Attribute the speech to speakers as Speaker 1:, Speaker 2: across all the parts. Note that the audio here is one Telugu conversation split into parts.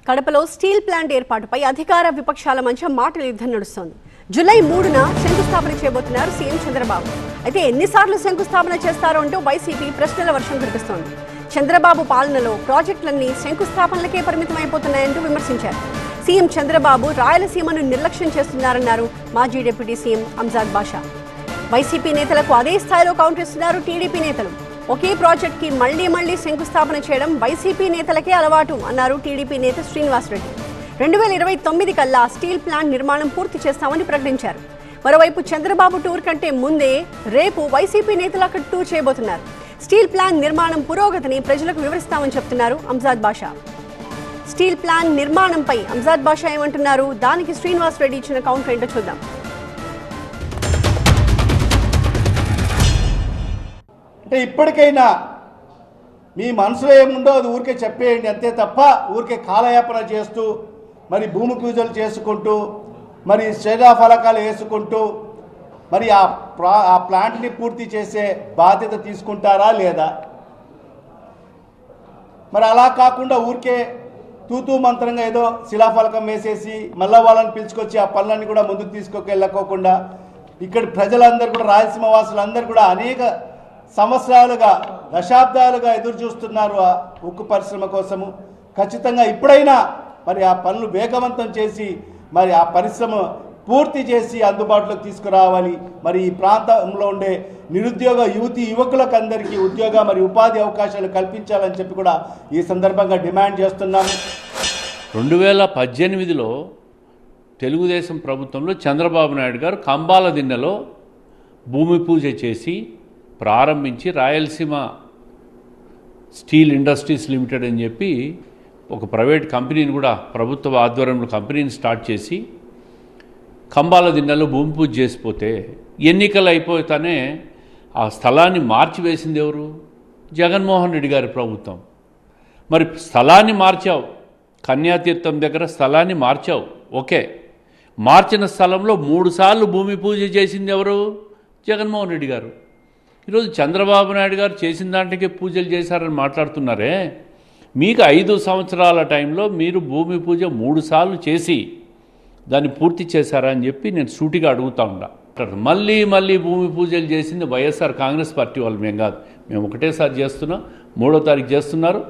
Speaker 1: కడపలో స్టీల్ ప్లాంట్ ఏర్పాటుపై అధికార విపక్షాల మధ్య మాటల యుద్ధం నడుస్తోంది. జూలై 3న శంకుస్థాపన చేయబోతున్నారు సీఎం చంద్రబాబు. అయితే ఎన్నిసార్లు శంకుస్థాపన చేస్తారో అంటూ వైసీపీ ప్రశ్నల వర్షం కురిపిస్తోంది. చంద్రబాబు పాలనలో ప్రాజెక్టులన్నీ శంకుస్థాపనలకే పరిమితమైపోతున్నాయంటూ విమర్శించారు. సీఎం చంద్రబాబు రాయలసీమను నిర్లక్ష్యం చేస్తున్నారన్నారు మాజీ డిప్యూటీ సీఎం అంజాద్ బాషా. వైసీపీ నేతలకు అదే స్థాయిలో కౌంటర్ ఇస్తున్నారు టీడీపీ నేతలు. ఒకే ప్రాజెక్ట్కి మళ్లీ శంకుస్థాపన చేయడం వైసీపీ నేతలకే అలవాటు అన్నారు టీడీపీ నేత శ్రీనివాసరెడ్డి. 2029 కల్లా స్టీల్ ప్లాంట్ నిర్మాణం పూర్తి చేస్తామని ప్రకటించారు. మరోవైపు చంద్రబాబు టూర్ కంటే ముందే రేపు వైసీపీ నేతలు అక్కడ టూర్ చేయబోతున్నారు. స్టీల్ ప్లాంట్ నిర్మాణం పురోగతిని ప్రజలకు వివరిస్తామని చెప్తున్నారు అంజాద్ బాషా. స్టీల్ ప్లాంట్ నిర్మాణంపై అంజాద్ బాషా ఏమంటున్నారు, దానికి శ్రీనివాసరెడ్డి ఇచ్చిన కౌంటర్ ఏంటో చూద్దాం.
Speaker 2: అంటే ఇప్పటికైనా మీ మనసులో ఏముందో అది ఊరికే చెప్పేయండి, అంతే తప్ప ఊరికే కాలయాపన చేస్తూ మరి భూమి పూజలు చేసుకుంటూ మరి శిలాఫలకాలు వేసుకుంటూ మరి ఆ ప్లాంట్ని పూర్తి చేసే బాధ్యత తీసుకుంటారా లేదా? మరి అలా కాకుండా ఊరికే తూతూ మంత్రంగా ఏదో శిలాఫలకం వేసేసి మళ్ళా వాళ్ళని పిలుచుకొచ్చి ఆ పనులన్నీ కూడా ముందుకు తీసుకెళ్ళకోకుండా ఇక్కడ ప్రజలందరూ కూడా రాయలసీమ వాసులందరూ కూడా అనేక సంవత్సరాలుగా దశాబ్దాలుగా ఎదురు చూస్తున్నారు ఆ ఉక్కు పరిశ్రమ కోసము. ఖచ్చితంగా ఇప్పుడైనా మరి ఆ పనులు వేగవంతం చేసి మరి ఆ పరిశ్రమ పూర్తి చేసి అందుబాటులోకి తీసుకురావాలి. మరి ఈ ప్రాంతంలో ఉండే నిరుద్యోగ యువకులకు అందరికీ ఉద్యోగ మరి ఉపాధి అవకాశాలు కల్పించాలని చెప్పి కూడా ఈ సందర్భంగా డిమాండ్ చేస్తున్నాము.
Speaker 3: 2018లో తెలుగుదేశం ప్రభుత్వంలో చంద్రబాబు నాయుడు గారు కంబాల దిన్నెలో భూమి పూజ చేసి ప్రారంభించి రాయలసీమ స్టీల్ ఇండస్ట్రీస్ లిమిటెడ్ అని చెప్పి ఒక ప్రైవేట్ కంపెనీని కూడా ప్రభుత్వ ఆధ్వర్యంలో కంపెనీని స్టార్ట్ చేసి కంబాల దిన్నెలో భూమి పూజ చేసిపోతే ఎన్నికలు అయిపోతానే ఆ స్థలాన్ని మార్చివేసింది ఎవరు? జగన్మోహన్ రెడ్డి గారి ప్రభుత్వం. మరి స్థలాన్ని మార్చావు, కన్యాతీర్థం దగ్గర స్థలాన్ని మార్చావు, ఓకే. మార్చిన స్థలంలో 3 సార్లు భూమి పూజ చేసింది ఎవరు? జగన్మోహన్ రెడ్డి గారు. ఈరోజు చంద్రబాబు నాయుడు గారు చేసిన దాంట్లోకే పూజలు చేశారని మాట్లాడుతున్నారే. మీకు 5 సంవత్సరాల టైంలో మీరు భూమి పూజ 3 సార్లు చేసి దాన్ని పూర్తి చేశారా అని చెప్పి నేను సూటిగా అడుగుతా ఉన్నా. మళ్ళీ భూమి పూజలు చేసింది వైఎస్ఆర్ కాంగ్రెస్ పార్టీ వాళ్ళు, మేము కాదు. మేము ఒకటేసారి చేస్తున్నాం, 3వ తారీఖు చేస్తున్నారు.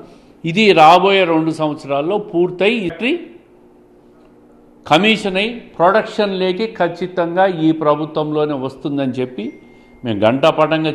Speaker 3: ఇది రాబోయే 2 సంవత్సరాల్లో పూర్తయి కమిషన్ అయి ప్రొడక్షన్ లేకి ఖచ్చితంగా ఈ ప్రభుత్వంలోనే వస్తుందని చెప్పి మేము ఘంటాపటంగా